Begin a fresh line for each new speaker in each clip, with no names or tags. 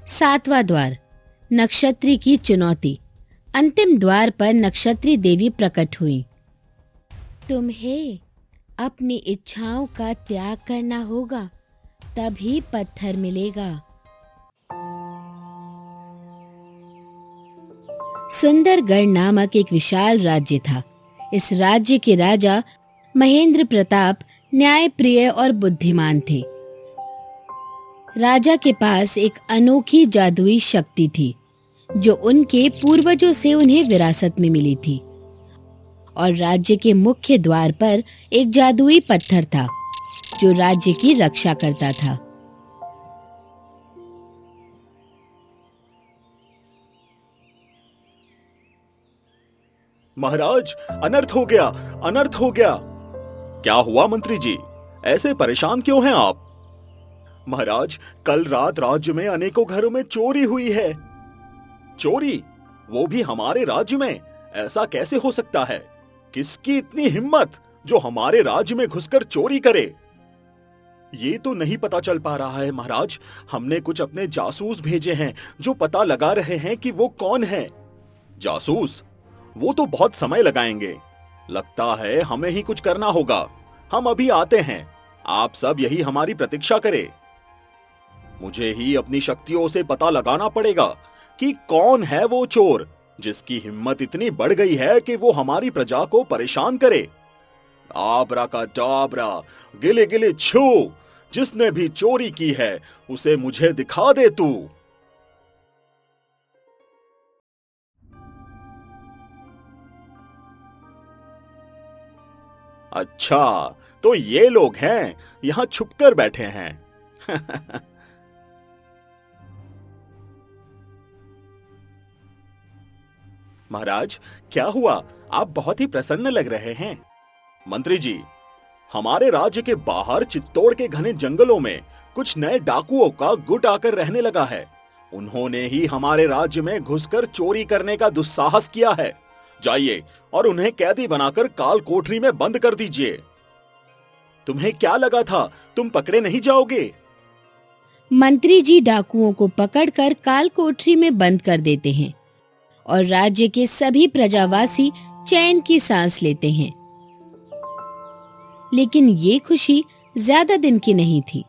सातवां द्वार, नक्षत्री की चुनौती। अंतिम द्वार पर नक्षत्री देवी प्रकट हुई। तुम्हें अपनी इच्छाओं का त्याग करना होगा, तभी पत्थर मिलेगा। सुंदरगढ़ नामक एक विशाल राज्य था। इस राज्य के राजा महेंद्र प्रताप न्यायप्रिय और बुद्धिमान थे। राजा के पास एक अनोखी जादुई शक्ति थी जो उनके पूर्वजों से उन्हें विरासत में मिली थी। और राज्य के मुख्य द्वार पर एक जादुई पत्थर था जो राज्य की रक्षा करता था।
महाराज, अनर्थ हो गया, अनर्थ हो गया। क्या हुआ मंत्री जी, ऐसे परेशान क्यों हैं आप? महाराज, कल रात राज्य में अनेकों घरों में चोरी हुई है। चोरी? वो भी हमारे राज्य में? ऐसा कैसे हो सकता है? किसकी इतनी हिम्मत जो हमारे राज्य में घुसकर चोरी करे? ये तो नहीं पता चल पा रहा है महाराज। हमने कुछ अपने जासूस भेजे हैं जो पता लगा रहे हैं कि वो कौन है। जासूस? वो तो बहुत समय लगाएंगे। लगता है हमें ही कुछ करना होगा। हम अभी आते हैं, आप सब यही हमारी प्रतीक्षा करें। मुझे ही अपनी शक्तियों से पता लगाना पड़ेगा कि कौन है वो चोर जिसकी हिम्मत इतनी बढ़ गई है कि वो हमारी प्रजा को परेशान करे। आबरा का डाबरा, गिले गिले छू, जिसने भी चोरी की है उसे मुझे दिखा दे तू। अच्छा, तो ये लोग हैं, यहां छुपकर बैठे हैं। महाराज, क्या हुआ? आप बहुत ही प्रसन्न लग रहे हैं। मंत्री जी, हमारे राज्य के बाहर चित्तौड़ के घने जंगलों में कुछ नए डाकुओं का गुट आकर रहने लगा है। उन्होंने ही हमारे राज्य में घुसकर चोरी करने का दुस्साहस किया है। जाइए और उन्हें कैदी बनाकर काल कोठरी में बंद कर दीजिए। तुम्हें क्या लगा था तुम पकड़े नहीं जाओगे?
मंत्री जी डाकुओं को पकड़कर काल कोठरी में बंद कर देते हैं और राज्य के सभी प्रजावासी चैन की सांस लेते हैं। लेकिन ये खुशी ज्यादा दिन की नहीं थी।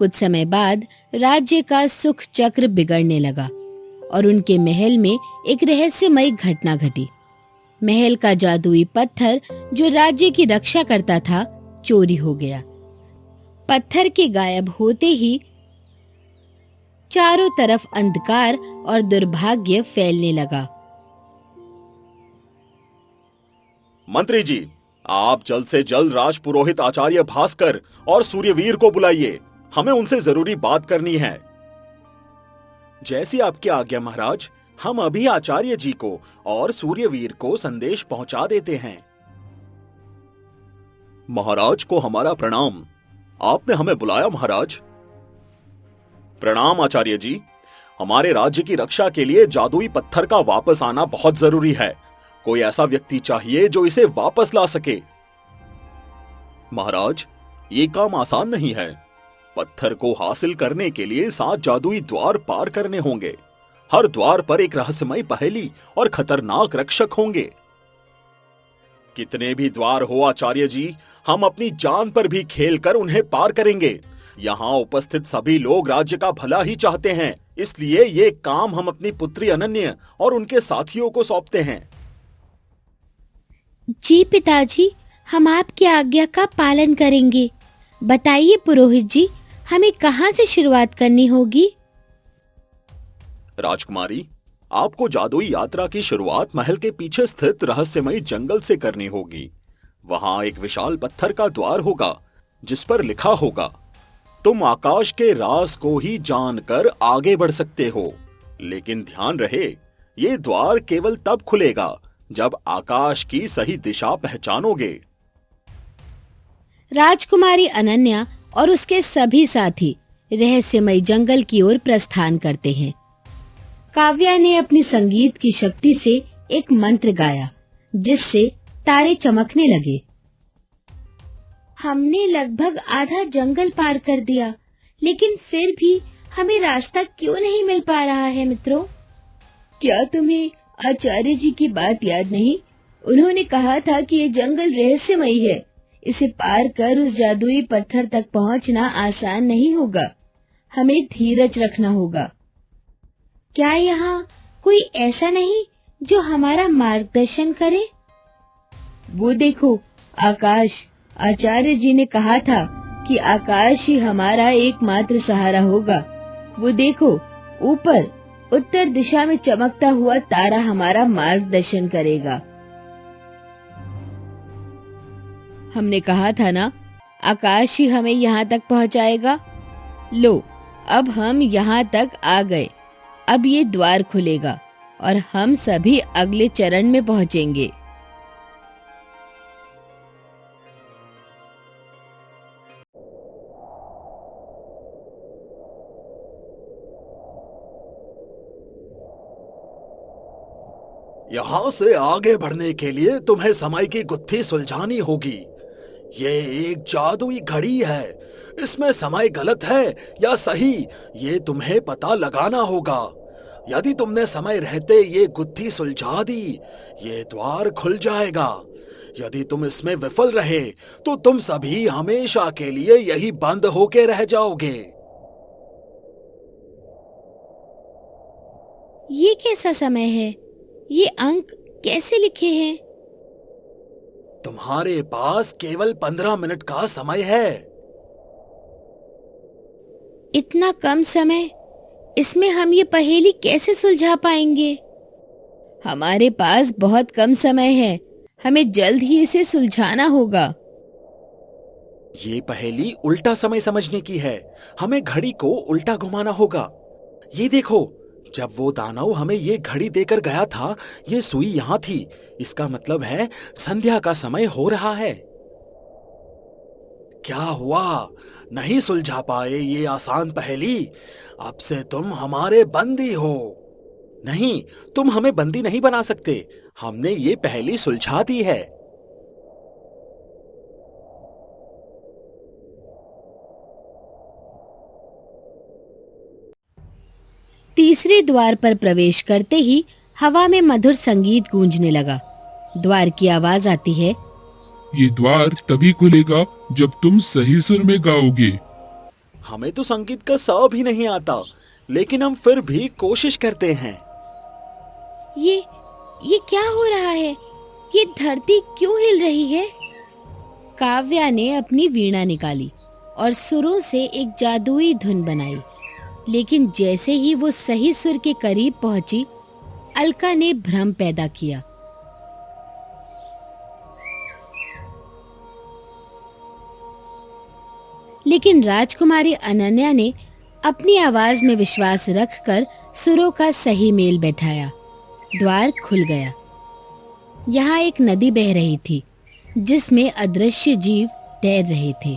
कुछ समय बाद राज्य का सुख चक्र बिगड़ने लगा और उनके महल में एक रहस्यमयी घटना घटी। महल का जादुई पत्थर जो राज्य की रक्षा करता था, चोरी हो गया। पत्थर के गायब होते ही चारों तरफ अंधकार और दुर्भाग्य फैलने लगा।
मंत्री जी, आप जल्द से जल्द राजपुरोहित आचार्य भास्कर और सूर्यवीर को बुलाइए। हमें उनसे जरूरी बात करनी है। जैसी आपकी आज्ञा महाराज। हम अभी आचार्य जी को और सूर्यवीर को संदेश पहुंचा देते हैं। महाराज को हमारा प्रणाम। आपने हमें बुलाया महाराज। प्रणाम आचार्य जी। हमारे राज्य की रक्षा के लिए जादुई पत्थर का वापस आना बहुत जरूरी है। कोई ऐसा व्यक्ति चाहिए जो इसे वापस ला सके। महाराज, ये काम आसान नहीं है। पत्थर को हासिल करने के लिए 7 जादुई द्वार पार करने होंगे। हर द्वार पर एक रहस्यमयी पहेली और खतरनाक रक्षक होंगे। कितने भी द्वार हो आचार्य जी, हम अपनी जान पर भी खेलकर उन्हें पार करेंगे। यहाँ उपस्थित सभी लोग राज्य का भला ही चाहते हैं, इसलिए ये काम हम अपनी पुत्री अनन्या और उनके साथियों को सौंपते हैं।
जी पिताजी, हम आपकी आज्ञा का पालन करेंगे। बताइए पुरोहित जी, हमें कहाँ से शुरुआत करनी होगी?
राजकुमारी, आपको जादुई यात्रा की शुरुआत महल के पीछे स्थित रहस्यमयी जंगल से करनी होगी। वहां एक विशाल पत्थर का द्वार होगा जिस पर लिखा होगा, तुम आकाश के राज को ही जानकर आगे बढ़ सकते हो। लेकिन ध्यान रहे, ये द्वार केवल तब खुलेगा जब आकाश की सही दिशा पहचानोगे।
राजकुमारी अनन्या और उसके सभी साथी रहस्यमय जंगल की ओर प्रस्थान करते हैं।
काव्या ने अपनी संगीत की शक्ति से एक मंत्र गाया जिससे तारे चमकने लगे। हमने लगभग आधा जंगल पार कर दिया, लेकिन फिर भी हमें रास्ता क्यों नहीं मिल पा रहा है मित्रों? क्या तुम्हें आचार्य जी की बात याद नहीं? उन्होंने कहा था कि ये जंगल रहस्यमयी है। इसे पार कर उस जादुई पत्थर तक पहुंचना आसान नहीं होगा। हमें धीरज रखना होगा। क्या यहाँ कोई ऐसा नहीं जो हमारा मार्गदर्शन करे? वो देखो आकाश। आचार्य जी ने कहा था कि आकाश ही हमारा एकमात्र सहारा होगा। वो देखो ऊपर उत्तर दिशा में चमकता हुआ तारा हमारा मार्गदर्शन करेगा।
हमने कहा था ना, आकाश ही हमें यहाँ तक पहुँचाएगा। लो, अब हम यहाँ तक आ गए। अब ये द्वार खुलेगा और हम सभी अगले चरण में पहुँचेंगे।
यहाँ से आगे बढ़ने के लिए तुम्हें समय की गुत्थी सुलझानी होगी। ये एक जादुई घड़ी है। इसमें समय गलत है या सही, ये तुम्हें पता लगाना होगा। यदि तुमने समय रहते ये गुत्थी सुलझा दी, ये द्वार खुल जाएगा। यदि तुम इसमें विफल रहे तो तुम सभी हमेशा के लिए यही बंद होके रह जाओगे।
ये कैसा समय है? ये अंक कैसे लिखे हैं?
तुम्हारे पास केवल 15 मिनट का समय है।
इतना कम समय, इसमें हम ये पहेली कैसे सुलझा पाएंगे? हमारे पास बहुत कम समय है, हमें जल्द ही इसे सुलझाना होगा।
ये पहेली उल्टा समय समझने की है। हमें घड़ी को उल्टा घुमाना होगा। ये देखो, जब वो दानव हमें ये घड़ी देकर गया था, ये सुई यहाँ थी। इसका मतलब है संध्या का समय हो रहा है। क्या हुआ? नहीं सुलझा पाए ये आसान पहेली? अब से तुम हमारे बंदी हो। नहीं, तुम हमें बंदी नहीं बना सकते। हमने ये पहेली सुलझा दी है।
तीसरे द्वार पर प्रवेश करते ही हवा में मधुर संगीत गूंजने लगा। द्वार की आवाज आती है,
ये द्वार तभी खुलेगा जब तुम सही सुर में गाओगे।
हमें तो संगीत का स भी नहीं आता, लेकिन हम फिर भी कोशिश करते हैं।
ये क्या हो रहा है? ये धरती क्यों हिल रही है? काव्या ने अपनी वीणा निकाली और सुरों से एक जादुई धुन बनाई। लेकिन जैसे ही वो सही सुर के करीब पहुंची, अलका ने भ्रम पैदा किया। लेकिन राजकुमारी अनन्या ने अपनी आवाज में विश्वास रखकर सुरों का सही मेल बैठाया। द्वार खुल गया। यहाँ एक नदी बह रही थी, जिसमें अदृश्य जीव तैर रहे थे।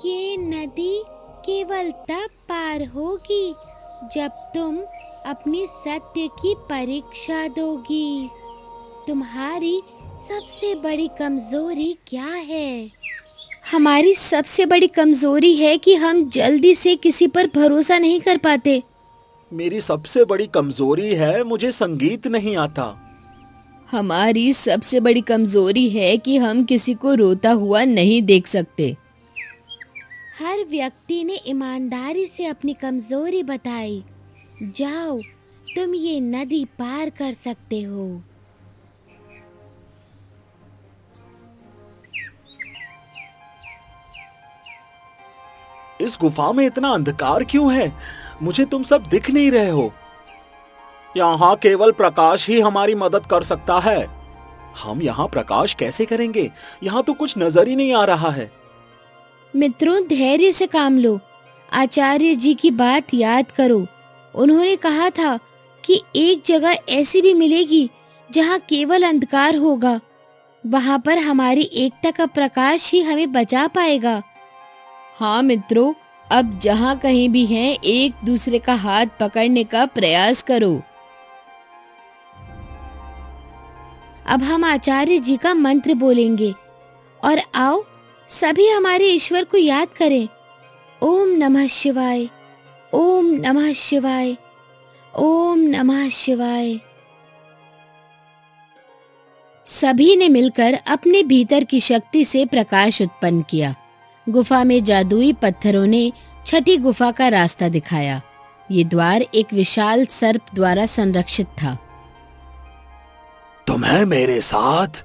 ये नदी केवल तब पार होगी जब तुम अपनी सत्य की परीक्षा दोगी। तुम्हारी सबसे बड़ी कमजोरी क्या है? हमारी सबसे बड़ी कमजोरी है कि हम जल्दी से किसी पर भरोसा नहीं कर पाते।
मेरी सबसे बड़ी कमजोरी है मुझे संगीत नहीं आता।
हमारी सबसे बड़ी कमजोरी है कि हम किसी को रोता हुआ नहीं देख सकते। हर व्यक्ति ने ईमानदारी से अपनी कमजोरी बताई। जाओ, तुम ये नदी पार कर सकते हो।
इस गुफा में इतना अंधकार क्यों है? मुझे तुम सब दिख नहीं रहे हो। यहाँ केवल प्रकाश ही हमारी मदद कर सकता है। हम यहाँ प्रकाश कैसे करेंगे? यहाँ तो कुछ नजर ही नहीं आ रहा है।
मित्रों, धैर्य से काम लो। आचार्य जी की बात याद करो। उन्होंने कहा था कि एक जगह ऐसी भी मिलेगी जहाँ केवल अंधकार होगा। वहाँ पर हमारी एकता का प्रकाश ही हमें बचा पाएगा। हाँ मित्रों, अब जहाँ कहीं भी हैं, एक दूसरे का हाथ पकड़ने का प्रयास करो। अब हम आचार्य जी का मंत्र बोलेंगे और आओ सभी हमारे ईश्वर को याद करें। ओम नमः शिवाय, ओम नमः शिवाय, ओम नमः शिवाय। सभी ने मिलकर अपने भीतर की शक्ति से प्रकाश उत्पन्न किया। गुफा में जादुई पत्थरों ने छठी गुफा का रास्ता दिखाया। ये द्वार एक विशाल सर्प द्वारा संरक्षित था।
तुम्हें मेरे साथ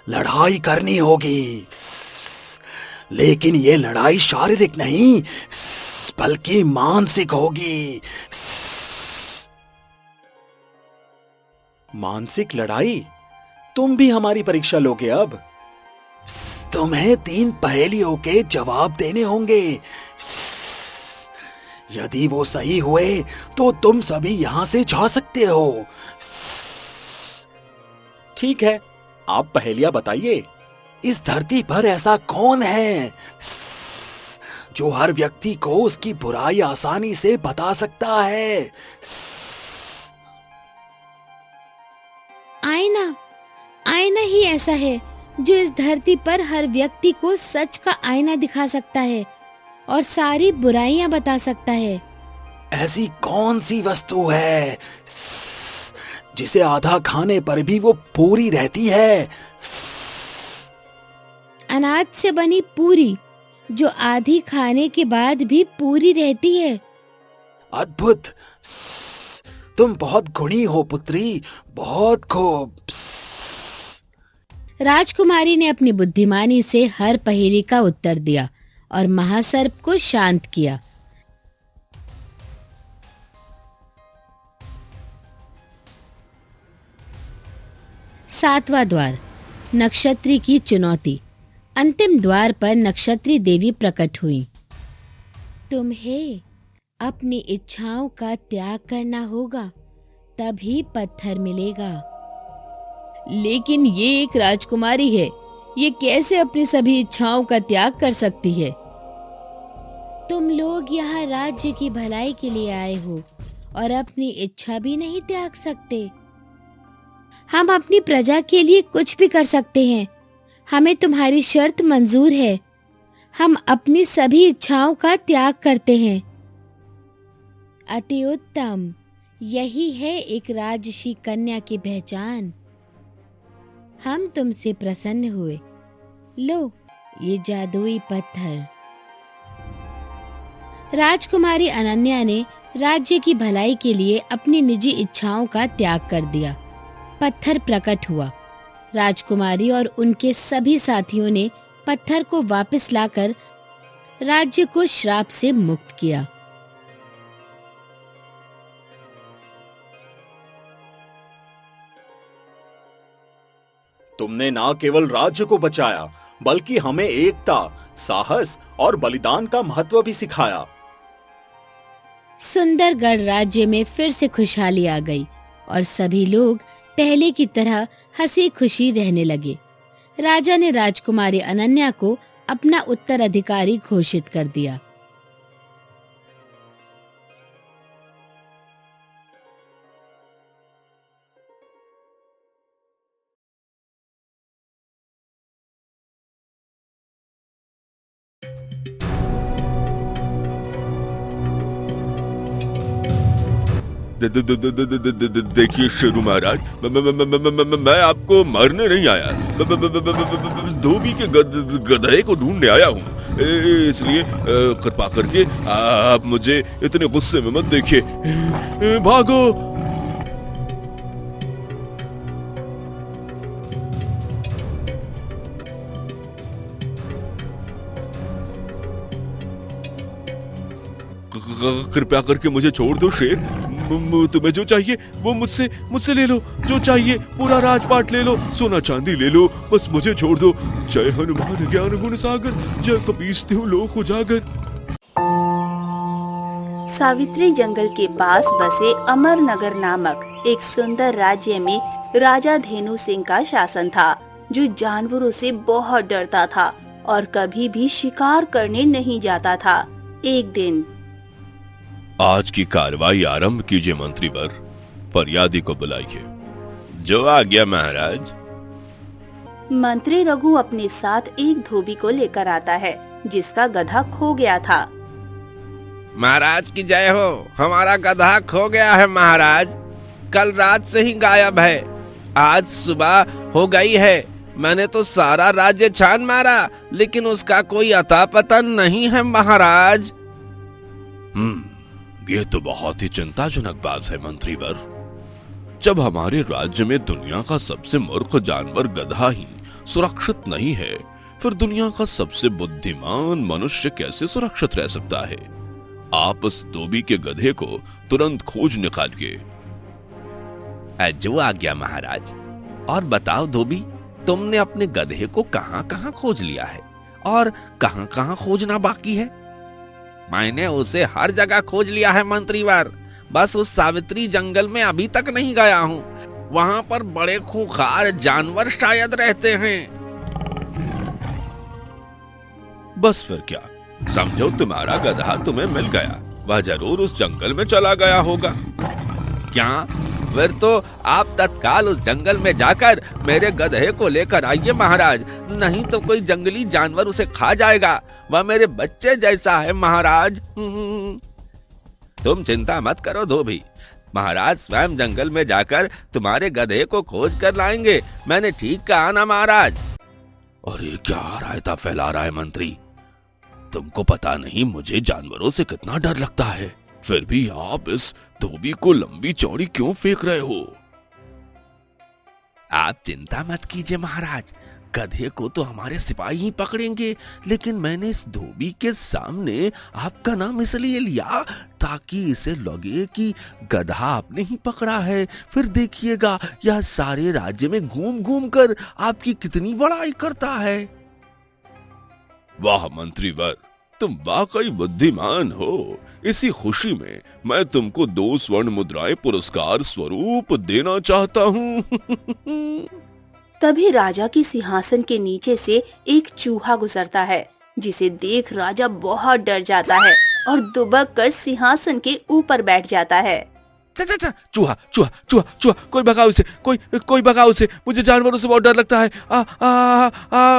लड़ाई करनी होगी, लेकिन ये लड़ाई शारीरिक नहीं बल्कि मानसिक होगी। मानसिक लड़ाई? तुम भी हमारी परीक्षा लोगे अब। तुम्हें 3 पहेलियों के जवाब देने होंगे। यदि वो सही हुए तो तुम सभी यहां से जा सकते हो। ठीक है, आप पहेलियां बताइए। इस धरती पर ऐसा कौन है जो हर व्यक्ति को उसकी बुराई आसानी से बता सकता है?
आईना। आईना ही ऐसा है जो इस धरती पर हर व्यक्ति को सच का आईना दिखा सकता है और सारी बुराइयां बता सकता है।
ऐसी कौन सी वस्तु है जिसे आधा खाने पर भी वो पूरी रहती है?
अनाज से बनी पूरी जो आधी खाने के बाद भी पूरी रहती है।
अद्भुत, तुम बहुत गुणी हो पुत्री, बहुत खूब।
राजकुमारी ने अपनी बुद्धिमानी से हर पहेली का उत्तर दिया और महासर्प को शांत किया। सातवां द्वार, नक्षत्री की चुनौती। अंतिम द्वार पर नक्षत्री देवी प्रकट हुई। तुम्हें अपनी इच्छाओं का त्याग करना होगा, तभी पत्थर मिलेगा। लेकिन ये एक राजकुमारी है, ये कैसे अपनी सभी इच्छाओं का त्याग कर सकती है? तुम लोग यहाँ राज्य की भलाई के लिए आए हो और अपनी इच्छा भी नहीं त्याग सकते। हम अपनी प्रजा के लिए कुछ भी कर सकते हैं। हमें तुम्हारी शर्त मंजूर है। हम अपनी सभी इच्छाओं का त्याग करते हैं। अति उत्तम, यही है एक राजसी कन्या की पहचान। हम तुमसे प्रसन्न हुए। लो, ये जादुई पत्थर। राजकुमारी अनन्या ने राज्य की भलाई के लिए अपनी निजी इच्छाओं का त्याग कर दिया। पत्थर प्रकट हुआ। राजकुमारी और उनके सभी साथियों ने पत्थर को वापस लाकर राज्य को श्राप से मुक्त किया।
तुमने ना केवल राज्य को बचाया, बल्कि हमें एकता, साहस और बलिदान का महत्व भी सिखाया।
सुंदरगढ़ राज्य में फिर से खुशहाली आ गई और सभी लोग पहले की तरह हंसी खुशी रहने लगे। राजा ने राजकुमारी अनन्या को अपना उत्तराधिकारी घोषित कर दिया।
देखिए शेरू महाराज, मैं आपको मारने नहीं आया, धोबी के गधे को ढूंढने आया हूँ। इसलिए कृपा करके आप मुझे इतने गुस्से में मत देखिए। भागो। कृपया करके मुझे छोड़ दो शेर। तुम्हें जो चाहिए वो मुझसे ले लो। जो चाहिए पूरा राजपाट ले लो, सोना चांदी ले लो, बस मुझे छोड़ दो। जय हनुमान ज्ञान गुण सागर, जय कपीसतिहु लोक उजागर।
सावित्री जंगल के पास बसे अमरनगर नामक एक सुंदर राज्य में राजा धेनु सिंह का शासन था, जो जानवरों से बहुत डरता था और कभी भी शिकार करने नहीं जाता था। एक दिन,
आज की कार्रवाई आरंभ कीजिए मंत्रीवर, फरियादी को बुलाइए। जो आ गया महाराज।
मंत्री रघु अपने साथ एक धोबी को लेकर आता है जिसका गधा खो गया था।
महाराज की जय हो, हमारा गधा खो गया है महाराज। कल रात से ही गायब है, आज सुबह हो गई है। मैंने तो सारा राज्य छान मारा लेकिन उसका कोई अता पता नहीं है महाराज।
ये तो बहुत ही चिंताजनक बात है मंत्रीवर। जब हमारे राज्य में दुनिया का सबसे मूर्ख जानवर गधा ही सुरक्षित नहीं है, फिर दुनिया का सबसे बुद्धिमान मनुष्य कैसे सुरक्षित रह सकता है? आप उस धोबी के गधे को तुरंत खोज निकालिए।
जो आ गया महाराज। और बताओ धोबी, तुमने अपने गधे को कहां कहां खोज लिया है और कहां कहां खोजना बाकी है? मैंने उसे हर जगह खोज लिया है मंत्रीवर, बस उस सावित्री जंगल में अभी तक नहीं गया हूँ। वहां पर बड़े खूंखार जानवर शायद रहते हैं।
बस फिर क्या, समझो तुम्हारा गधा तुम्हें मिल गया, वह जरूर उस जंगल में चला गया होगा।
क्या? फिर तो आप तत्काल उस जंगल में जाकर मेरे गधे को लेकर आइए महाराज, नहीं तो कोई जंगली जानवर उसे खा जाएगा। वह मेरे बच्चे जैसा है महाराज। तुम चिंता मत करो धोबी, महाराज स्वयं जंगल में जाकर तुम्हारे गधे को खोज कर लाएंगे। मैंने ठीक कहा ना महाराज?
अरे क्या रायता फैला रहा है मंत्री? तुमको पता नहीं मुझे जानवरों से कितना डर लगता है, फिर भी आप इस धोबी को लंबी चौड़ी क्यों फेंक रहे हो?
आप चिंता मत कीजिए महाराज, गधे को तो हमारे सिपाही ही पकड़ेंगे, लेकिन मैंने इस धोबी के सामने आपका नाम इसलिए लिया ताकि इसे लगे कि गधा आपने ही पकड़ा है। फिर देखिएगा यह सारे राज्य में घूम घूम कर आपकी कितनी बड़ाई करता है।
वाह मंत्रीवर, तुम वाकई बुद्धिमान हो। इसी खुशी में मैं तुमको 2 स्वर्ण मुद्राएं पुरस्कार स्वरूप देना चाहता हूँ।
तभी राजा की सिंहासन के नीचे से एक चूहा गुजरता है, जिसे देख राजा बहुत डर जाता है और दुबक कर सिंहासन के ऊपर बैठ जाता है।
चूहा चूहा चूहा चूहा, कोई भगाओ उसे, कोई भगाओ उसे, मुझे जानवरों से बहुत डर लगता है।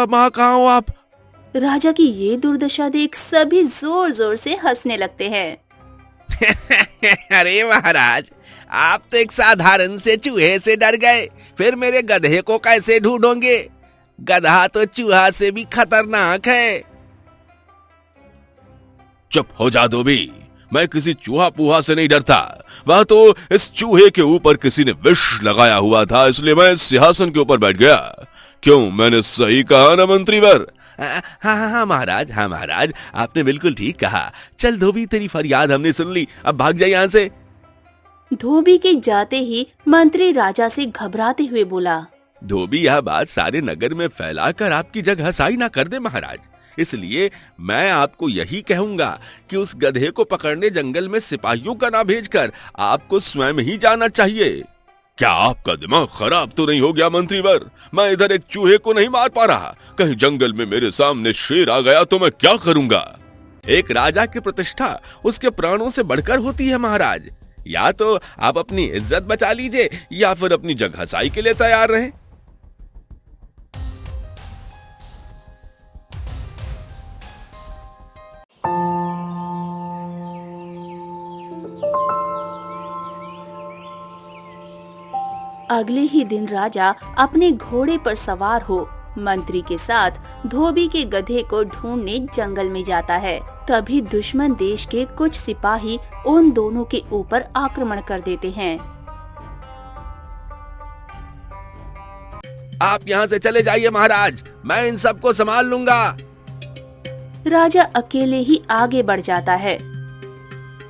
माँ कहाँ हो आप?
राजा की ये दुर्दशा देख सभी जोर जोर से हंसने लगते हैं।
अरे महाराज, आप तो एक साधारण से चूहे से डर गए, फिर मेरे गधे को कैसे ढूंढोगे? गधा तो चूहा से भी खतरनाक है।
चुप हो जा धोबी, मैं किसी चूहा पूहा से नहीं डरता। वह तो इस चूहे के ऊपर किसी ने विष लगाया हुआ था, इसलिए मैं सिंहासन के ऊपर बैठ गया। क्यों, मैंने सही कहा ना मंत्रीवर?
हाँ महाराज, आपने बिल्कुल ठीक कहा। चल धोबी, तेरी फरियाद हमने सुन ली, अब भाग जा यहाँ से।
धोबी के जाते ही मंत्री राजा से घबराते हुए बोला,
धोबी यह बात सारे नगर में फैलाकर आपकी जगह हसाई ना कर दे महाराज, इसलिए मैं आपको यही कहूंगा कि उस गधे को पकड़ने जंगल में सिपाहियों का ना भेजकर आपको स्वयं ही जाना चाहिए।
क्या आपका दिमाग खराब तो नहीं हो गया मंत्रीवर? मैं इधर एक चूहे को नहीं मार पा रहा, कहीं जंगल में मेरे सामने शेर आ गया तो मैं क्या करूंगा?
एक राजा की प्रतिष्ठा उसके प्राणों से बढ़कर होती है महाराज। या तो आप अपनी इज्जत बचा लीजिए या फिर अपनी जगह हसाई के लिए तैयार रहें।
अगले ही दिन राजा अपने घोड़े पर सवार हो मंत्री के साथ धोबी के गधे को ढूंढने जंगल में जाता है। तभी दुश्मन देश के कुछ सिपाही उन दोनों के ऊपर आक्रमण कर देते हैं।
आप यहाँ से चले जाइए महाराज, मैं इन सबको संभाल लूंगा।
राजा अकेले ही आगे बढ़ जाता है।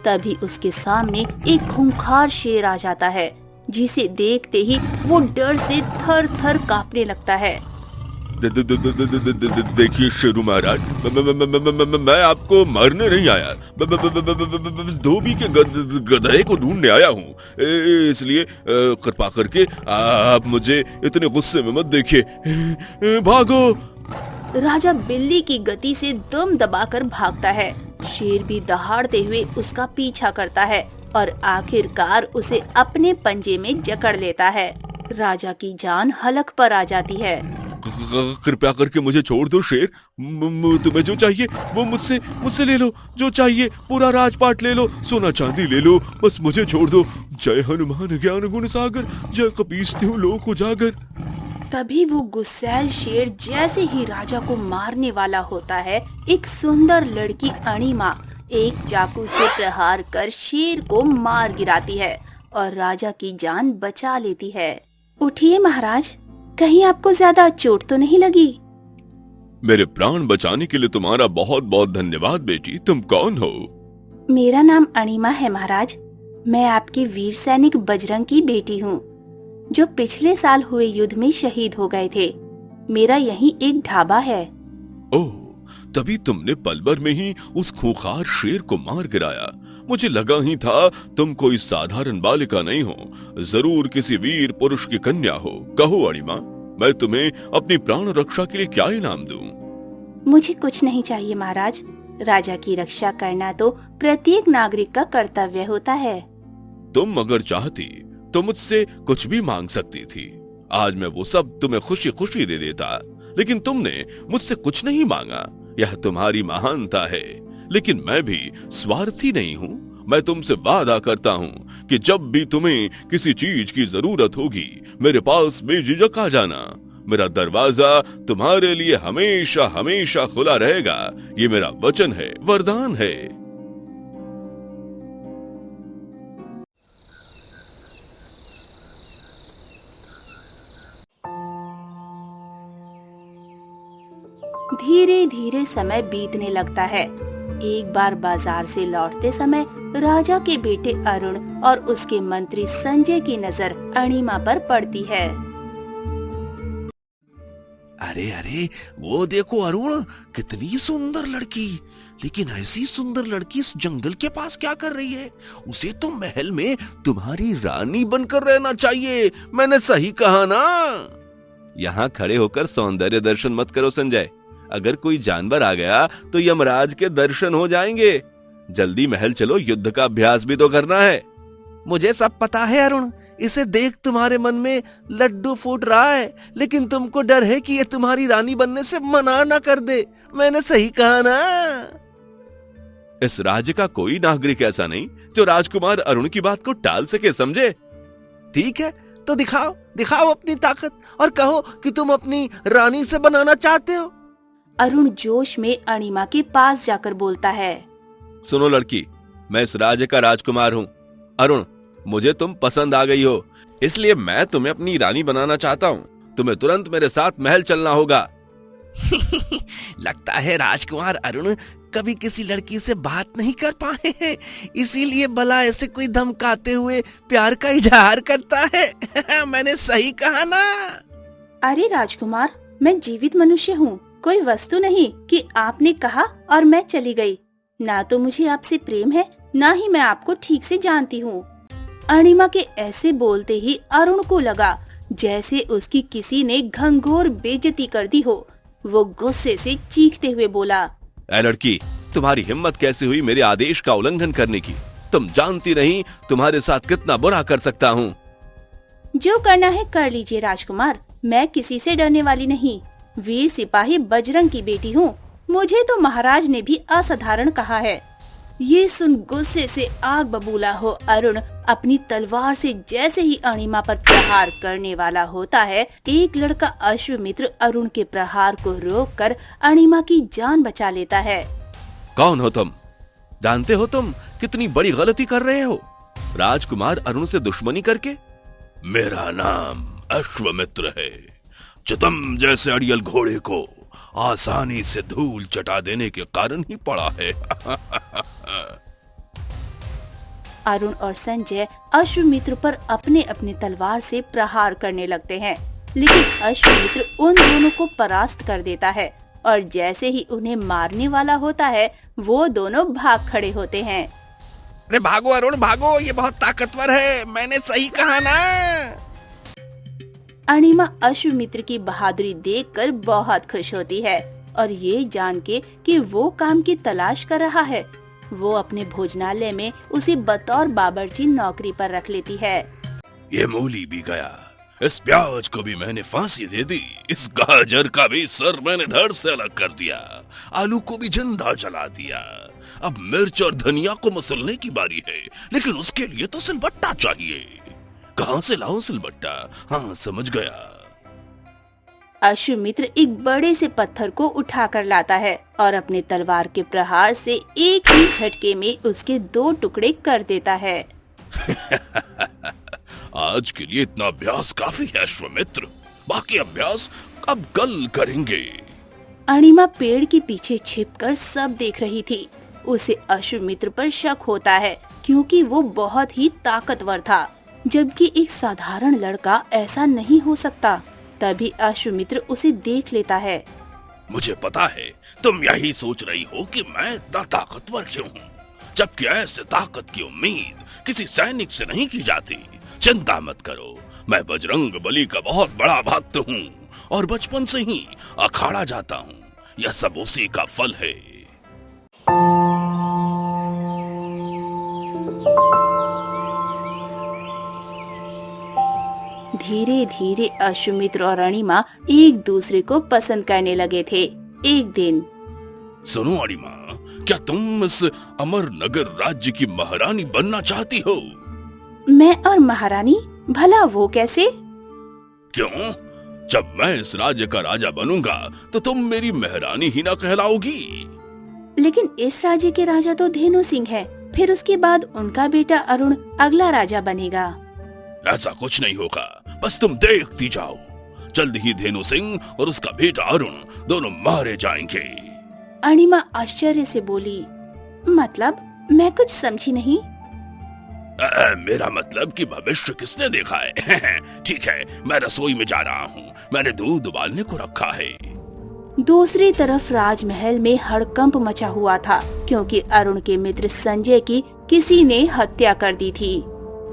तभी उसके सामने एक खूंखार शेर आ जाता है, जिसे देखते ही वो डर से थर थर कांपने लगता है।
देखिए शेरू महाराज, मैं आपको मारने नहीं आया, धोबी के गधे को ढूंढने आया हूँ, इसलिए कृपा करके आप मुझे इतने गुस्से में मत देखिए, भागो।
राजा बिल्ली की गति से दम दबाकर भागता है। शेर भी दहाड़ते हुए उसका पीछा करता है और आखिरकार उसे अपने पंजे में जकड़ लेता है। राजा की जान हलक पर आ जाती है।
कृपया करके मुझे छोड़ दो शेर। तुम्हें जो चाहिए वो मुझसे मुझसे ले लो। जो चाहिए पूरा राजपाट ले लो, सोना चांदी ले लो, बस मुझे छोड़ दो। जय हनुमान ज्ञान गुण सागर, जय कपीसत्यु लोक उजागर।
तभी वो गुस्सैल शेर जैसे ही राजा को मारने वाला होता है, एक सुंदर लड़की अणिमा एक चाकू से प्रहार कर शेर को मार गिराती है और राजा की जान बचा लेती है। उठिए महाराज, कहीं आपको ज्यादा चोट तो नहीं लगी?
मेरे प्राण बचाने के लिए तुम्हारा बहुत बहुत धन्यवाद बेटी। तुम कौन हो?
मेरा नाम अणिमा है महाराज। मैं आपके वीर सैनिक बजरंग की बेटी हूँ, जो पिछले साल हुए युद्ध में शहीद हो गए थे। मेरा यहीं एक ढाबा है।
ओह, तभी तुमने पल भर में ही उस खूंखार शेर को मार गिराया। मुझे लगा ही था तुम कोई साधारण बालिका नहीं हो, जरूर किसी वीर पुरुष की कन्या हो। कहो अणिमा, मैं तुम्हें अपनी प्राण रक्षा के लिए क्या इनाम दूं?
मुझे कुछ नहीं चाहिए महाराज। राजा की रक्षा करना तो प्रत्येक नागरिक का कर्तव्य होता है।
तुम अगर चाहती तो मुझसे कुछ भी मांग सकती थी। आज मैं वो सब तुम्हें खुशी खुशी दे देता, लेकिन तुमने मुझसे कुछ नहीं मांगा। यह तुम्हारी महानता है, लेकिन मैं भी स्वार्थी नहीं हूँ। मैं तुमसे वादा करता हूँ कि जब भी तुम्हें किसी चीज की जरूरत होगी, मेरे पास बेझिझक आ जाना। मेरा दरवाजा तुम्हारे लिए हमेशा हमेशा खुला रहेगा। ये मेरा वचन है, वरदान है।
धीरे धीरे समय बीतने लगता है। एक बार बाजार से लौटते समय राजा के बेटे अरुण और उसके मंत्री संजय की नजर अणिमा पर पड़ती है।
अरे अरे, वो देखो अरुण, कितनी सुंदर लड़की। लेकिन ऐसी सुंदर लड़की इस जंगल के पास क्या कर रही है? उसे तो महल में तुम्हारी रानी बनकर रहना चाहिए। मैंने सही कहा ना? यहाँ खड़े होकर सौंदर्य दर्शन मत करो संजय। अगर कोई जानवर आ गया तो यमराज के दर्शन हो जाएंगे। जल्दी महल चलो, युद्ध का अभ्यास भी तो करना है। मुझे सब पता है अरुण, इसे देख तुम्हारे मन में लड्डू फूट रहा है, लेकिन तुमको डर है कि ये तुम्हारी रानी बनने से मना ना कर दे। मैंने सही कहा ना?
इस राज्य का कोई नागरिक ऐसा नहीं जो राजकुमार अरुण की बात को टाल सके, समझे?
ठीक है, तो दिखाओ दिखाओ अपनी ताकत और कहो कि तुम अपनी रानी से बनाना चाहते हो।
अरुण जोश में अणिमा के पास जाकर बोलता है,
सुनो लड़की, मैं इस राज्य का राजकुमार हूँ। अरुण, मुझे तुम पसंद आ गई हो, इसलिए मैं तुम्हें अपनी रानी बनाना चाहता हूँ। तुम्हें तुरंत मेरे साथ महल चलना होगा।
लगता है राजकुमार अरुण कभी किसी लड़की से बात नहीं कर पाए हैं, इसीलिए भला ऐसे कोई धमकाते हुए प्यार का इजहार करता है। मैंने सही कहा ना?
अरे राजकुमार, मैं जीवित मनुष्य हूँ, कोई वस्तु नहीं कि आपने कहा और मैं चली गई। ना तो मुझे आपसे प्रेम है, ना ही मैं आपको ठीक से जानती हूँ। अणिमा के ऐसे बोलते ही अरुण को लगा जैसे उसकी किसी ने घंघोर बेइज्जती कर दी हो। वो गुस्से से चीखते हुए बोला,
ऐ लड़की, तुम्हारी हिम्मत कैसे हुई मेरे आदेश का उल्लंघन करने की? तुम जानती नहीं तुम्हारे साथ कितना बुरा कर सकता हूँ।
जो करना है कर लीजिए राजकुमार, मैं किसी से डरने वाली नहीं। वीर सिपाही बजरंग की बेटी हूँ। मुझे तो महाराज ने भी असाधारण कहा है। ये सुन गुस्से से आग बबूला हो अरुण अपनी तलवार से जैसे ही अणिमा पर प्रहार करने वाला होता है, एक लड़का अश्वमित्र अरुण के प्रहार को रोककर अणिमा की जान बचा लेता है।
कौन हो तुम? जानते हो तुम कितनी बड़ी गलती कर रहे हो राजकुमार अरुण से दुश्मनी करके? मेरा नाम अश्वमित्र है, जो तुम जैसे अड़ियल घोड़े को आसानी से धूल चटा देने के कारण ही पड़ा है।
अरुण और संजय अश्वमित्र पर अपने अपने तलवार से प्रहार करने लगते हैं, लेकिन अश्वमित्र उन दोनों को परास्त कर देता है और जैसे ही उन्हें मारने वाला होता है, वो दोनों भाग खड़े होते हैं।
अरे भागो अरुण भागो, ये बहुत ताकतवर है। मैंने सही कहा ना?
अणिमा अश्वमित्र की बहादुरी देखकर बहुत खुश होती है और ये जान के कि वो काम की तलाश कर रहा है, वो अपने भोजनालय में उसे बतौर बावर्ची नौकरी पर रख लेती है।
ये मूली भी गया, इस प्याज को भी मैंने फांसी दे दी, इस गाजर का भी सर मैंने धड़ से अलग कर दिया, आलू को भी जिंदा जला दिया। अब मिर्च और धनिया को मसलने की बारी है, लेकिन उसके लिए तो सिलबट्टा चाहिए। कहां से लाऊं सिलबट्टा? हाँ, समझ गया।
अश्वमित्र एक बड़े से पत्थर को उठाकर लाता है और अपने तलवार के प्रहार से एक ही झटके में उसके 2 टुकड़े कर देता है।
आज के लिए इतना अभ्यास काफी है अश्वमित्र, बाकी अभ्यास अब कल करेंगे।
अणिमा पेड़ के पीछे छिपकर सब देख रही थी। उसे अश्वमित्र पर शक होता है क्योंकि वो बहुत ही ताकतवर था, जबकि एक साधारण लड़का ऐसा नहीं हो सकता। तभी अश्वमित्र उसे देख लेता है।
मुझे पता है तुम यही सोच रही हो कि मैं इतना ताकतवर क्यों हूँ, जबकि ऐसे ताकत की उम्मीद किसी सैनिक से नहीं की जाती। चिंता मत करो, मैं बजरंग बली का बहुत बड़ा भक्त हूँ और बचपन से ही अखाड़ा जाता हूँ। यह सब उसी का फल है।
धीरे धीरे अश्वमित्र और अणिमा एक दूसरे को पसंद करने लगे थे। एक दिन,
सुनो अणिमा, क्या तुम इस अमरनगर राज्य की महारानी बनना चाहती हो?
मैं और महारानी? भला वो कैसे?
क्यों? जब मैं इस राज्य का राजा बनूंगा तो तुम मेरी महारानी ही ना कहलाओगी।
लेकिन इस राज्य के राजा तो धेनु सिंह है, फिर उसके बाद उनका बेटा अरुण अगला राजा बनेगा।
ऐसा कुछ नहीं होगा, बस तुम देखती जाओ। जल्द ही धेनु सिंह और उसका बेटा अरुण दोनों मारे जाएंगे।
अणिमा आश्चर्य से बोली, मतलब? मैं कुछ समझी नहीं।
मेरा मतलब कि भविष्य किसने देखा है? ठीक है, मैं रसोई में जा रहा हूँ, मैंने दूध उबालने को रखा है।
दूसरी तरफ राजमहल में हड़कंप मचा हुआ था क्योंकि अरुण के मित्र संजय की किसी ने हत्या कर दी थी।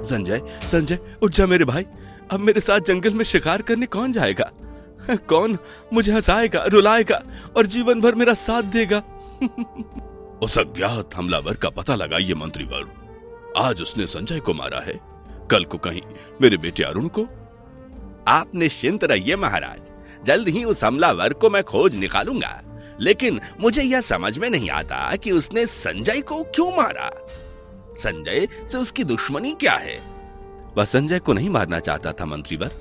संजय, संजय उठ जा मेरे भाई, अब मेरे साथ जंगल में शिकार करने कौन जाएगा? कौन मुझे हंसाएगा, रुलाएगा और जीवन भर मेरा साथ देगा?
उस अज्ञात हमलावर का पता लगाइए मंत्रीवर। आज उसने संजय को मारा है, कल को कहीं मेरे बेटे अरुण को।
आप निश्चिंत रहिए महाराज, जल्द ही उस हमलावर को मैं खोज निकालूंगा। लेकिन मुझे यह समझ में नहीं आता कि उसने संजय को क्यों मारा। संजय से उसकी दुश्मनी क्या है? वह संजय को नहीं मारना चाहता था मंत्रीवर।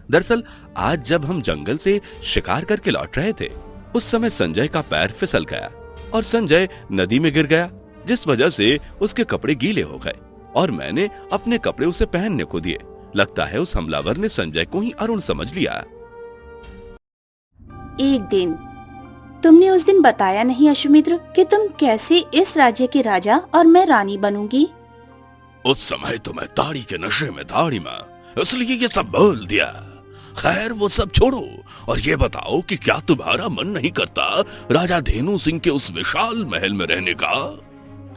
दरअसल आज जब हम जंगल से शिकार करके लौट रहे थे, उस समय संजय का पैर फिसल गया और संजय नदी में गिर गया, जिस वजह से उसके कपड़े गीले हो गए और मैंने अपने कपड़े उसे पहनने को दिए। लगता है उस हमलावर ने संजय को ही अरुण समझ लिया।
एक दिन, तुमने उस दिन बताया नहीं अश्वमित्र कि तुम कैसे इस राज्य के राजा और मैं रानी बनूंगी?
उस समय तो मैं ताड़ी के नशे में था अणिमा, इसलिए ये सब बोल दिया। खैर वो सब छोड़ो और ये बताओ कि क्या तुम्हारा मन नहीं करता राजा धेनु सिंह के उस विशाल महल में रहने का?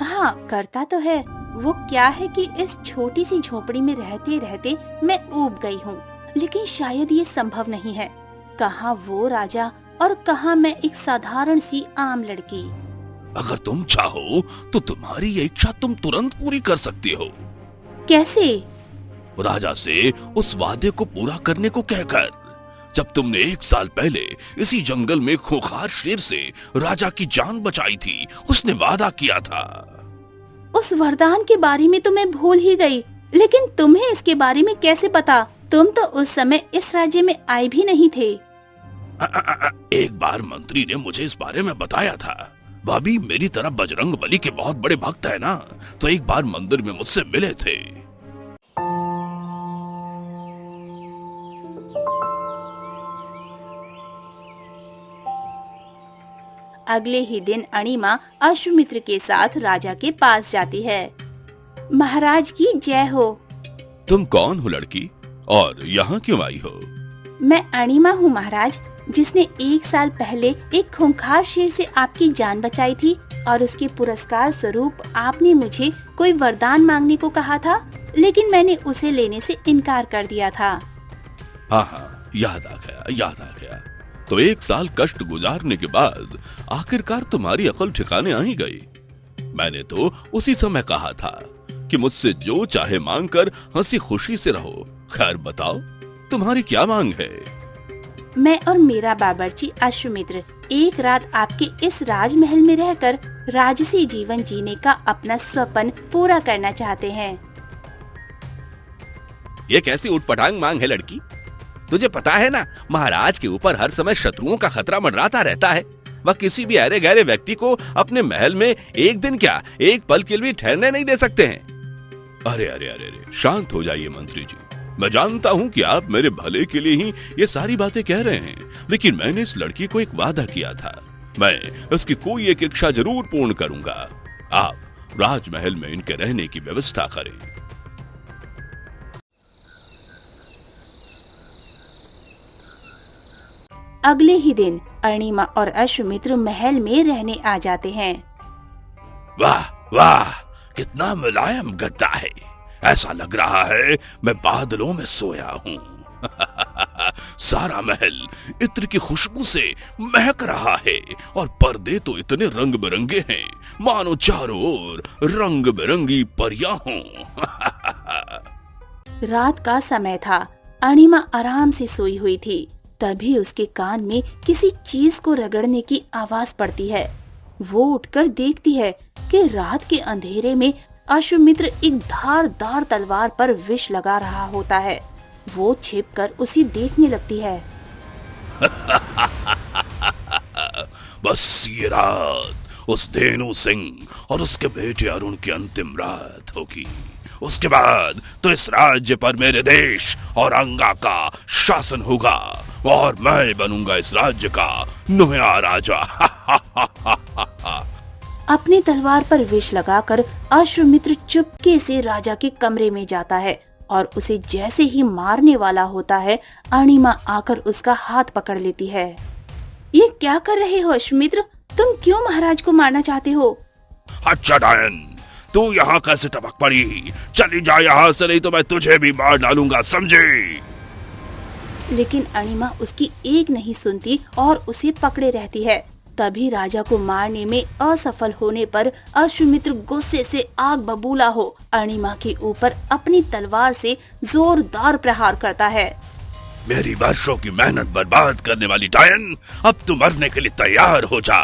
हाँ, करता तो है। वो क्या है कि इस छोटी सी झोपड़ी में रहते रहते मैं ऊब गई हूँ, लेकिन शायद ये संभव नहीं है। कहाँ वो राजा और कहाँ मैं एक साधारण सी आम लड़की।
अगर तुम चाहो तो तुम्हारी ये इच्छा तुम तुरंत पूरी कर सकती हो।
कैसे?
राजा से उस वादे को पूरा करने को कहकर, जब तुमने 1 साल पहले इसी जंगल में खूंखार शेर से राजा की जान बचाई थी, उसने वादा किया था।
उस वरदान के बारे में तो मैं भूल ही गई, लेकिन तुम्हें इसके बारे में कैसे पता? तुम तो उस समय इस राज्य में आए भी नहीं थे।
एक बार मंत्री ने मुझे इस बारे में बताया था। वह भी मेरी तरह बजरंग बली के बहुत बड़े भक्त है ना, तो एक बार मंदिर में मुझसे मिले थे।
अगले ही दिन अणिमा अश्वमित्र के साथ राजा के पास जाती है। महाराज की जय हो।
तुम कौन हो लड़की और यहाँ क्यों आई हो?
मैं अणिमा हूँ महाराज, जिसने 1 साल पहले एक खूंखार शेर से आपकी जान बचाई थी और उसके पुरस्कार स्वरूप आपने मुझे कोई वरदान मांगने को कहा था, लेकिन मैंने उसे लेने से इनकार कर दिया था।
हाँ, याद आ गया। तो 1 साल कष्ट गुजारने के बाद आखिरकार तुम्हारी अकल ठिकाने आ ही गई। मैंने तो उसी समय कहा था कि मुझसे जो चाहे मांगकर हंसी खुशी से रहो। खैर बताओ, तुम्हारी क्या मांग है?
मैं और मेरा बावर्ची अश्वमित्र एक रात आपके इस राजमहल में रहकर राजसी जीवन जीने का अपना स्वप्न पूरा करना चाहते हैं।
ये कैसी उटपटांग मांग है लड़की? तुझे पता है ना, महाराज के ऊपर हर समय शत्रुओं का खतरा मंडराता रहता है। वह किसी भी अरे गहरे व्यक्ति को अपने महल में एक दिन क्या, एक पल के लिए ठहरने नहीं दे सकते हैं।
अरे अरे अरे अरे, शांत हो जाइए मंत्री जी। मैं जानता हूँ कि आप मेरे भले के लिए ही ये सारी बातें कह रहे हैं, लेकिन मैंने इस लड़की को एक वादा किया था। मैं उसकी कोई एक इच्छा जरूर पूर्ण करूंगा। आप राजमहल में इनके रहने की व्यवस्था करें।
अगले ही दिन अरुणिमा और अश्वमित्र महल में रहने आ जाते हैं।
वाह वाह, कितना मुलायम गद्दा है। ऐसा लग रहा है मैं बादलों में सोया हूँ। सारा महल इत्र की खुशबू से महक रहा है और पर्दे तो इतने रंग बिरंगे हैं, मानो चारों ओर रंग बिरंगी परियां हों।
रात का समय था। अरुणिमा आराम से सोई हुई थी। तभी उसके कान में किसी चीज को रगड़ने की आवाज पड़ती है। वो उठकर देखती है कि रात के अंधेरे में अश्वमित्र एक धारदार तलवार पर विष लगा रहा होता है। वो छिपकर उसे देखने लगती है।
बस ये रात उस धेनु सिंह और उसके बेटे अरुण की अंतिम रात होगी। उसके बाद तो इस राज्य पर मेरे देश और अंगा का शासन होगा और मैं बनूंगा इस राज्य का नया राजा।
अपनी तलवार पर विष लगाकर अश्वमित्र चुपके से राजा के कमरे में जाता है और उसे जैसे ही मारने वाला होता है, अरुणिमा आकर उसका हाथ पकड़ लेती है। ये क्या कर रहे हो अश्वमित्र? तुम क्यों महाराज को मारना चाहते हो?
अच्छा डायन, तू यहाँ कैसे टपक पड़ी? चली जा यहाँ से, नहीं तो मैं तुझे भी मार डालूंगा, समझे?
लेकिन अरुणिमा उसकी एक नहीं सुनती और उसे पकड़े रहती है। तभी राजा को मारने में असफल होने पर अश्वमित्र गुस्से से आग बबूला हो अरुणिमा के ऊपर अपनी तलवार से जोरदार प्रहार करता है।
मेरी वर्षों की मेहनत बर्बाद करने वाली डायन, अब तू मरने के लिए तैयार हो जा।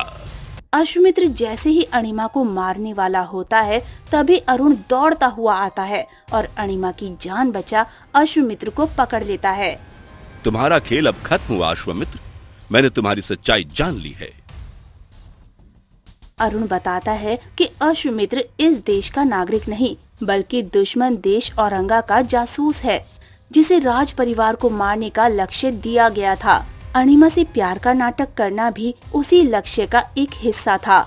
अश्वमित्र जैसे ही अरुणिमा को मारने वाला होता है, तभी अरुण दौड़ता हुआ आता है और अरुणिमा की जान बचा अश्वमित्र को पकड़ लेता है।
तुम्हारा खेल अब खत्म हुआ अश्वमित्र, मैंने तुम्हारी सच्चाई जान ली है।
अरुण बताता है कि अश्वमित्र इस देश का नागरिक नहीं, बल्कि दुश्मन देश औरंगा का जासूस है, जिसे राज परिवार को मारने का लक्ष्य दिया गया था। अरुणिमा से प्यार का नाटक करना भी उसी लक्ष्य का एक हिस्सा था।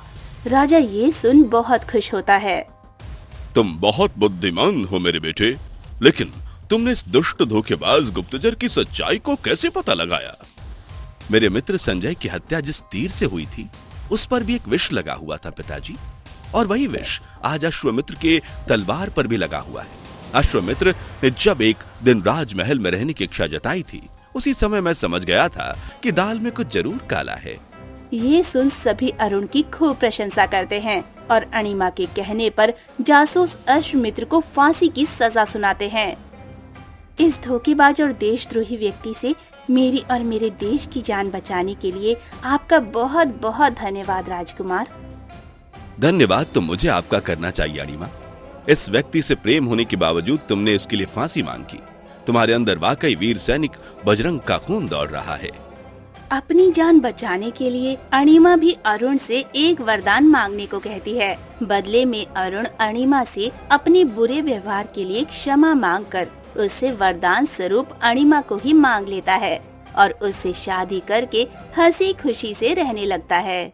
राजा ये सुन बहुत खुश होता है।
तुम बहुत बुद्धिमान हो मेरे बेटे, लेकिन तुमने इस दुष्ट धोखेबाज गुप्तचर की सच्चाई को कैसे पता लगाया?
मेरे मित्र संजय की हत्या जिस तीर से हुई थी, उस पर भी एक विष लगा हुआ था पिताजी, और वही विष आज अश्वमित्र के तलवार पर भी लगा हुआ है। अश्वमित्र ने जब एक दिन राजमहल में रहने की इच्छा जताई थी, उसी समय मैं समझ गया था कि दाल में कुछ जरूर काला है।
ये सुन सभी अरुण की खूब प्रशंसा करते हैं और अरुणिमा के कहने पर जासूस अश्वमित्र को फांसी की सजा सुनाते हैं। इस धोखेबाज और देशद्रोही व्यक्ति से मेरी और मेरे देश की जान बचाने के लिए आपका बहुत बहुत धन्यवाद राजकुमार।
धन्यवाद तो मुझे आपका करना चाहिए अरुणिमा। इस व्यक्ति से प्रेम होने के बावजूद तुमने इसके लिए फांसी मांगी। तुम्हारे अंदर वाकई वीर सैनिक बजरंग का खून दौड़ रहा है।
अपनी जान बचाने के लिए अरुणिमा भी अरुण से एक वरदान मांगने को कहती है। बदले में अरुण अरुणिमा से अपने बुरे व्यवहार के लिए क्षमा मांगकर उससे वरदान स्वरूप अरुणिमा को ही मांग लेता है और उससे शादी करके हंसी खुशी से रहने लगता है।